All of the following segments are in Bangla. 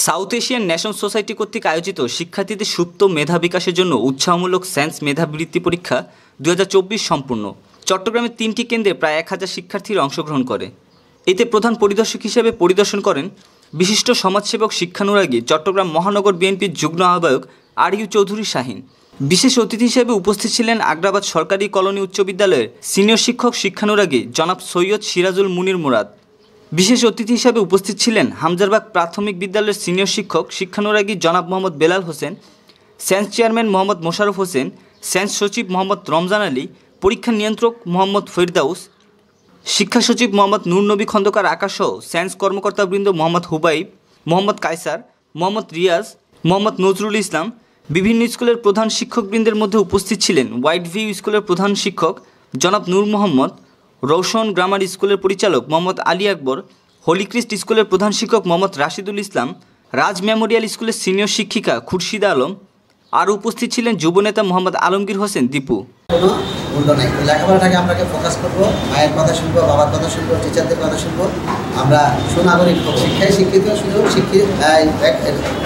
সাউথ এশিয়ান ন্যাশন সোসাইটি কর্তৃক আয়োজিত শিক্ষার্থীদের সুপ্ত মেধা বিকাশের জন্য উৎসাহমূলক সায়েন্স মেধাবৃত্তি পরীক্ষা 2024 সম্পূর্ণ। চট্টগ্রামের 3টি কেন্দ্রে প্রায় 1000 শিক্ষার্থীরা অংশগ্রহণ করে। এতে প্রধান পরিদর্শক হিসেবে পরিদর্শন করেন বিশিষ্ট সমাজসেবক শিক্ষানুরাগী চট্টগ্রাম মহানগর বিএনপির যুগ্ম আহ্বায়ক আর.ইউ চৌধুরী শাহীন। বিশেষ অতিথি হিসেবে উপস্থিত ছিলেন আগ্রাবাদ সরকারি কলোনি উচ্চ বিদ্যালয়ের সিনিয়র শিক্ষক শিক্ষানুরাগী জনাব সৈয়দ সিরাজুল মুনির মুরাদ। বিশেষ অতিথি হিসেবে উপস্থিত ছিলেন হামজারবাগ প্রাথমিক বিদ্যালয়ের সিনিয়র শিক্ষক শিক্ষানুরাগী জনাব Mohammad Belal Hossain, science chairman Mohammad Mosharraf Hossain, science সচিব মোহাম্মদ রমজান আলী, পরীক্ষা নিয়ন্ত্রক মোহাম্মদ ফেরদাউস, শিক্ষা সচিব মোহাম্মদ নূর নবী খন্দকার আকাশসহ সায়েন্স কর্মকর্তাবৃন্দ মোহাম্মদ হুবাইব, মোহাম্মদ কায়সার, মোহাম্মদ রিয়াজ, মোহাম্মদ নজরুল ইসলাম। বিভিন্ন স্কুলের প্রধান শিক্ষকবৃন্দের মধ্যে উপস্থিত ছিলেন হোয়াইট ভিউ স্কুলের প্রধান শিক্ষক জনাব নূর মোহাম্মদ, রৌশন গ্রামার স্কুলের পরিচালক মোহাম্মদ আলী আকবর, হলিক্রিস্ট স্কুলের প্রধান শিক্ষক মোহাম্মদ রাশিদুল ইসলাম, রাজ মেমোরিয়াল স্কুলের সিনিয়র শিক্ষিকা খুরশিদা আলম। আর উপস্থিত ছিলেন যুবনেতা মোহাম্মদ আলমগীর হোসেন দীপু। মূল্য নেই, লেখাপড়াটাকে আপনাকে ফোকাস করবো, মায়ের কথা শুনবো, বাবার কথা শুনবো, টিচারদের কথা শুনবো। আমরা সুনাগরিক শিক্ষায় শিক্ষিত, শুধু শিক্ষিত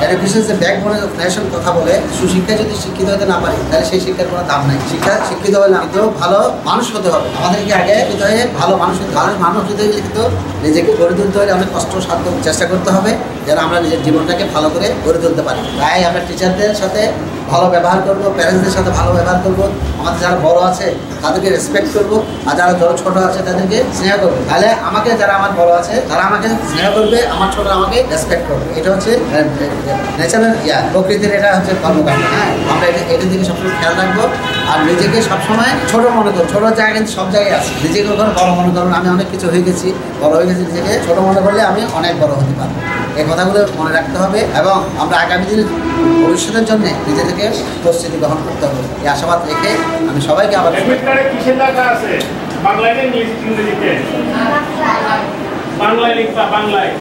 এডুকেশন ব্যাকবোন অফ নেশন কথা বলে, সুশিক্ষায় যদি শিক্ষিত হতে না পারি তাহলে সেই শিক্ষার কোনো দাম নাই। শিক্ষিত হলে কিন্তু ভালো মানুষ হতে হবে, আমাদেরকে আগে শিক্ষিত হয়ে ভালো মানুষ হতে গেলে কিন্তু নিজেকে গড়ে তুলতে হলে অনেক কষ্ট সাধ্য চেষ্টা করতে হবে যেন আমরা নিজের জীবনটাকে ভালো করে গড়ে তুলতে পারি। তাই আমরা টিচারদের সাথে ভালো ব্যবহার করবো, প্যারেন্টসদের সাথে ভালো ব্যবহার করবো, আমাদের যারা বড় আছে তাদেরকে রেসপেক্ট করবো, আর যারা ছোট আছে তাদেরকে স্নেহ করবো। তাহলে আমাকে যারা আমার বড় আছে তারা আমাকে স্নেহ করবে, আমার ছোট আমাকে রেসপেক্ট করবে। এটা হচ্ছে ন্যাচারাল প্রকৃতির, এটা হচ্ছে কর্মকাণ্ড। হ্যাঁ, আমরা এটার দিকে সবসময় খেয়াল রাখবো। আর নিজেকে সবসময় ছোট মনে করবো, ছোটো জায়গা কিন্তু সব জায়গায় আছে। নিজেকে কখনো বড় মনে করবো, আমি অনেক কিছু হয়ে গেছি, বড় হয়ে গেছি, নিজেকে ছোট মনে করলে আমি অনেক বড় হতে পারবো। এই কথাগুলো মনে রাখতে হবে এবং আমরা আগামী দিনের ভবিষ্যতের জন্য নিজেদেরকে প্রস্তুতি গ্রহণ করতে হবে। এই আশাবাদ রেখে আমি সবাইকে আবার বাংলায়